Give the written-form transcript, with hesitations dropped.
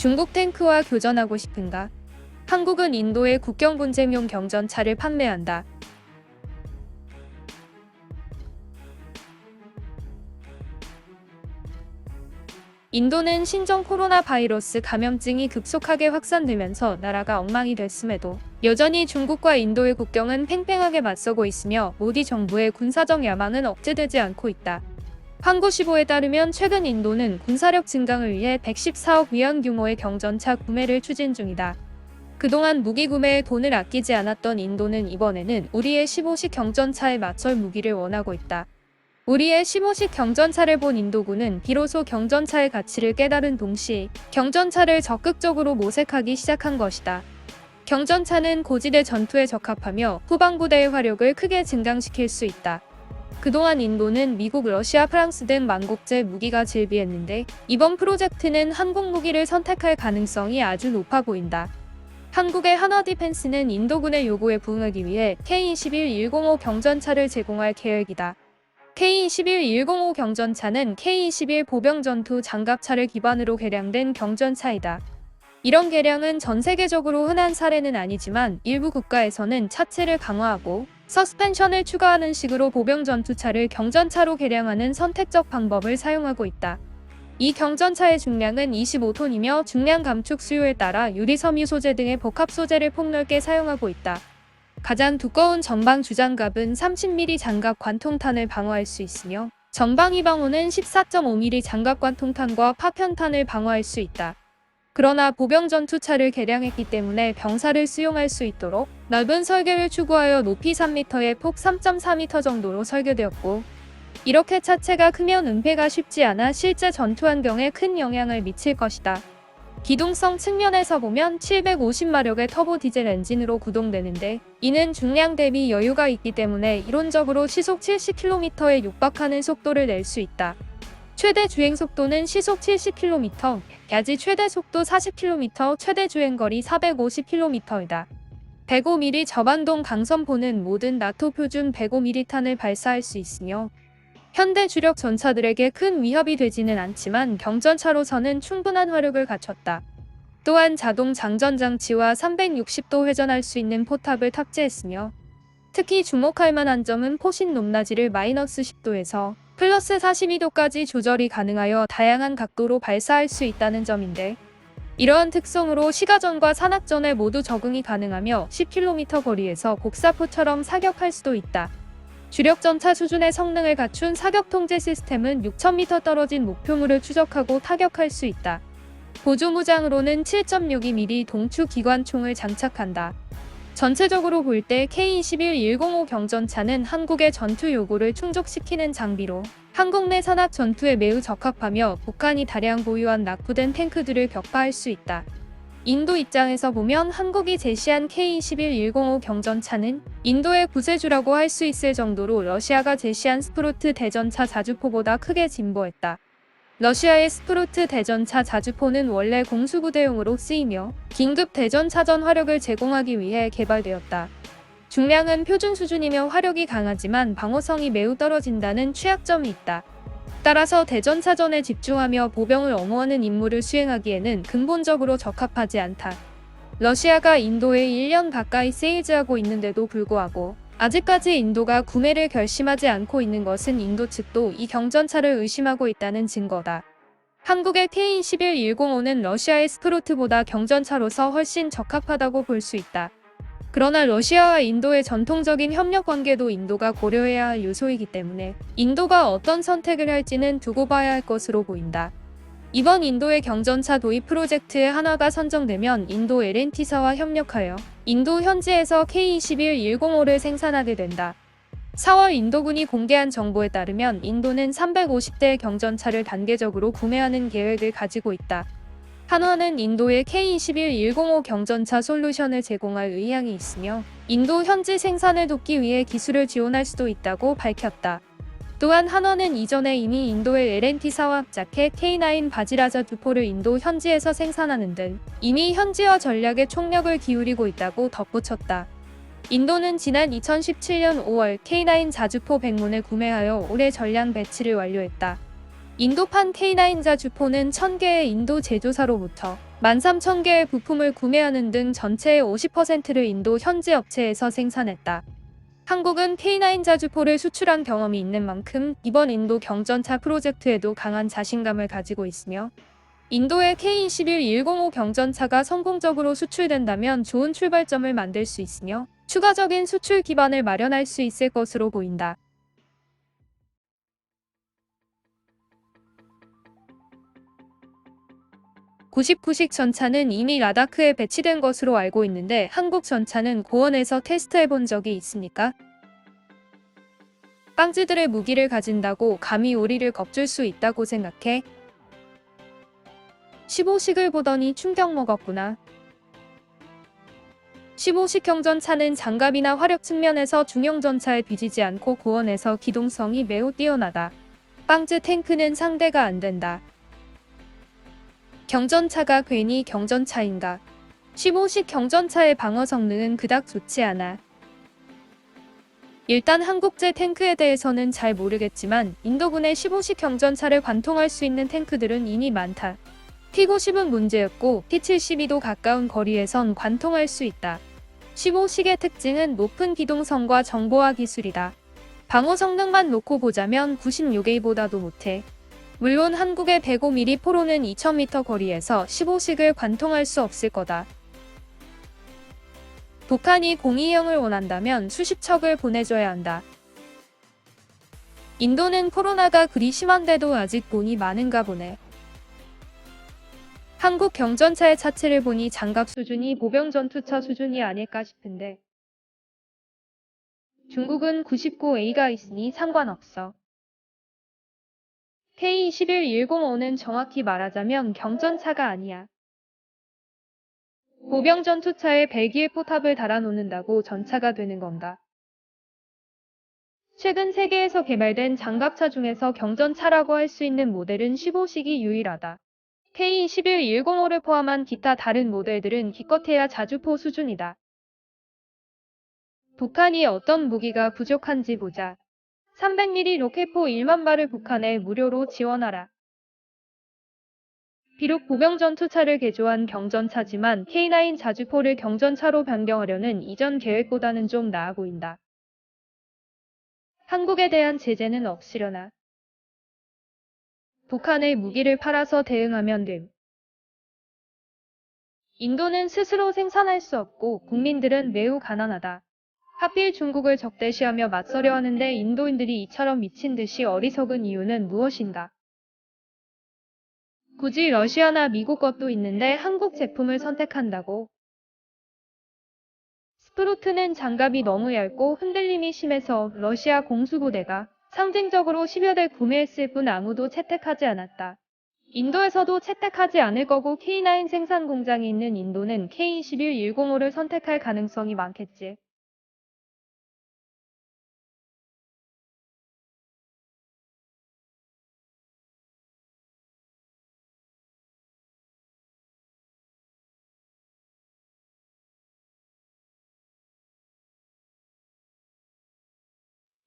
중국 탱크와 교전하고 싶은가? 한국은 인도에 국경 분쟁용 경전차를 판매한다. 인도는 신종 코로나 바이러스 감염증이 급속하게 확산되면서 나라가 엉망이 됐음에도 여전히 중국과 인도의 국경은 팽팽하게 맞서고 있으며 모디 정부의 군사적 야망은 억제되지 않고 있다. 한국시보에 따르면 최근 인도는 군사력 증강을 위해 114억 위안 규모의 경전차 구매를 추진 중이다. 그동안 무기 구매에 돈을 아끼지 않았던 인도는 이번에는 우리의 15식 경전차에 맞설 무기를 원하고 있다. 우리의 15식 경전차를 본 인도군은 비로소 경전차의 가치를 깨달은 동시에 경전차를 적극적으로 모색하기 시작한 것이다. 경전차는 고지대 전투에 적합하며 후방부대의 화력을 크게 증강시킬 수 있다. 그동안 인도는 미국, 러시아, 프랑스 등 만국제 무기가 질비했는데 이번 프로젝트는 한국 무기를 선택할 가능성이 아주 높아 보인다. 한국의 한화디펜스는 인도군의 요구에 부응하기 위해 K-21-105 경전차를 제공할 계획이다. K-21-105 경전차는 K-21 보병전투 장갑차를 기반으로 개량된 경전차이다. 이런 개량은 전 세계적으로 흔한 사례는 아니지만 일부 국가에서는 차체를 강화하고 서스펜션을 추가하는 식으로 보병전투차를 경전차로 개량하는 선택적 방법을 사용하고 있다. 이 경전차의 중량은 25톤이며 중량 감축 수요에 따라 유리 섬유 소재 등의 복합 소재를 폭넓게 사용하고 있다. 가장 두꺼운 전방 주장갑은 30mm 장갑 관통탄을 방어할 수 있으며 전방 이방호는 14.5mm 장갑 관통탄과 파편탄을 방어할 수 있다. 그러나 보병 전투차를 개량했기 때문에 병사를 수용할 수 있도록 넓은 설계를 추구하여 높이 3m에 폭 3.4m 정도로 설계되었고, 이렇게 차체가 크면 은폐가 쉽지 않아 실제 전투 환경에 큰 영향을 미칠 것이다. 기동성 측면에서 보면 750마력의 터보 디젤 엔진으로 구동되는데 이는 중량 대비 여유가 있기 때문에 이론적으로 시속 70km에 육박하는 속도를 낼 수 있다. 최대 주행 속도는 시속 70km, 야지 최대 속도 40km, 최대 주행거리 450km이다. 105mm 저반동 강선포는 모든 나토 표준 105mm 탄을 발사할 수 있으며 현대 주력 전차들에게 큰 위협이 되지는 않지만 경전차로서는 충분한 화력을 갖췄다. 또한 자동 장전 장치와 360도 회전할 수 있는 포탑을 탑재했으며 특히 주목할 만한 점은 포신 높낮이를 마이너스 10도에서 플러스 42도까지 조절이 가능하여 다양한 각도로 발사할 수 있다는 점인데, 이러한 특성으로 시가전과 산악전에 모두 적응이 가능하며 10km 거리에서 곡사포처럼 사격할 수도 있다. 주력 전차 수준의 성능을 갖춘 사격 통제 시스템은 6,000m 떨어진 목표물을 추적하고 타격할 수 있다. 보조 무장으로는 7.62mm 동추 기관총을 장착한다. 전체적으로 볼 때 K-21-105 경전차는 한국의 전투 요구를 충족시키는 장비로 한국 내 산악 전투에 매우 적합하며 북한이 다량 보유한 낙후된 탱크들을 격파할 수 있다. 인도 입장에서 보면 한국이 제시한 K-21-105 경전차는 인도의 구세주라고 할 수 있을 정도로 러시아가 제시한 스프루트 대전차 자주포보다 크게 진보했다. 러시아의 스프루트 대전차 자주포는 원래 공수부대용으로 쓰이며 긴급 대전차전 화력을 제공하기 위해 개발되었다. 중량은 표준 수준이며 화력이 강하지만 방어성이 매우 떨어진다는 취약점이 있다. 따라서 대전차전에 집중하며 보병을 엄호하는 임무를 수행하기에는 근본적으로 적합하지 않다. 러시아가 인도에 1년 가까이 세일즈하고 있는데도 불구하고 아직까지 인도가 구매를 결심하지 않고 있는 것은 인도 측도 이 경전차를 의심하고 있다는 증거다. 한국의 K-21-105는 러시아의 스프루트보다 경전차로서 훨씬 적합하다고 볼 수 있다. 그러나 러시아와 인도의 전통적인 협력 관계도 인도가 고려해야 할 요소이기 때문에 인도가 어떤 선택을 할지는 두고 봐야 할 것으로 보인다. 이번 인도의 경전차 도입 프로젝트의 하나가 선정되면 인도 L&T사와 협력하여 인도 현지에서 K-21-105를 생산하게 된다. 4월 인도군이 공개한 정보에 따르면 인도는 350대의 경전차를 단계적으로 구매하는 계획을 가지고 있다. 한화는 인도에 K-21-105 경전차 솔루션을 제공할 의향이 있으며 인도 현지 생산을 돕기 위해 기술을 지원할 수도 있다고 밝혔다. 또한 한화는 이전에 이미 인도의 L&T사와 합작해 K9 바지라자 주포를 인도 현지에서 생산하는 등 이미 현지화 전략에 총력을 기울이고 있다고 덧붙였다. 인도는 지난 2017년 5월 K9 자주포 100문을 구매하여 올해 전량 배치를 완료했다. 인도판 K9 자주포는 1000개의 인도 제조사로부터 13,000개의 부품을 구매하는 등 전체의 50%를 인도 현지 업체에서 생산했다. 한국은 K9 자주포를 수출한 경험이 있는 만큼 이번 인도 경전차 프로젝트에도 강한 자신감을 가지고 있으며 인도의 K21105 경전차가 성공적으로 수출된다면 좋은 출발점을 만들 수 있으며 추가적인 수출 기반을 마련할 수 있을 것으로 보인다. 99식 전차는 이미 라다크에 배치된 것으로 알고 있는데 한국 전차는 고원에서 테스트해본 적이 있습니까? 빵지들의 무기를 가진다고 감히 우리를 겁줄 수 있다고 생각해? 15식을 보더니 충격 먹었구나. 15식 경전차는 장갑이나 화력 측면에서 중형 전차에 비지지 않고 고원에서 기동성이 매우 뛰어나다. 빵즈 탱크는 상대가 안 된다. 경전차가 괜히 경전차인가? 15식 경전차의 방어 성능은 그닥 좋지 않아. 일단 한국제 탱크에 대해서는 잘 모르겠지만 인도군의 15식 경전차를 관통할 수 있는 탱크들은 이미 많다. T-90은 문제였고 T-72도 가까운 거리에선 관통할 수 있다. 15식의 특징은 높은 기동성과 정보화 기술이다. 방어 성능만 놓고 보자면 96A보다도 못해. 물론 한국의 105mm 포로는 2000m 거리에서 15식을 관통할 수 없을 거다. 북한이 공이형을 원한다면 수십 척을 보내줘야 한다. 인도는 코로나가 그리 심한데도 아직 돈이 많은가 보네. 한국 경전차의 차체를 보니 장갑 수준이 보병 전투차 수준이 아닐까 싶은데. 중국은 99A가 있으니 상관없어. K21105는 정확히 말하자면 경전차가 아니야. 보병 전투차에 벨기에 포탑을 달아놓는다고 전차가 되는 건가? 최근 세계에서 개발된 장갑차 중에서 경전차라고 할 수 있는 모델은 15식이 유일하다. K21105를 포함한 기타 다른 모델들은 기껏해야 자주포 수준이다. 북한이 어떤 무기가 부족한지 보자. 300mm 로켓포 1만 발을 북한에 무료로 지원하라. 비록 보병 전투차를 개조한 경전차지만 K9 자주포를 경전차로 변경하려는 이전 계획보다는 좀 나아 보인다. 한국에 대한 제재는 없으려나. 북한에 무기를 팔아서 대응하면 됨. 인도는 스스로 생산할 수 없고 국민들은 매우 가난하다. 하필 중국을 적대시하며 맞서려 하는데 인도인들이 이처럼 미친 듯이 어리석은 이유는 무엇인가? 굳이 러시아나 미국 것도 있는데 한국 제품을 선택한다고? 스프루트는 장갑이 너무 얇고 흔들림이 심해서 러시아 공수부대가 상징적으로 10여 대 구매했을 뿐 아무도 채택하지 않았다. 인도에서도 채택하지 않을 거고 K9 생산 공장이 있는 인도는 K21105를 선택할 가능성이 많겠지.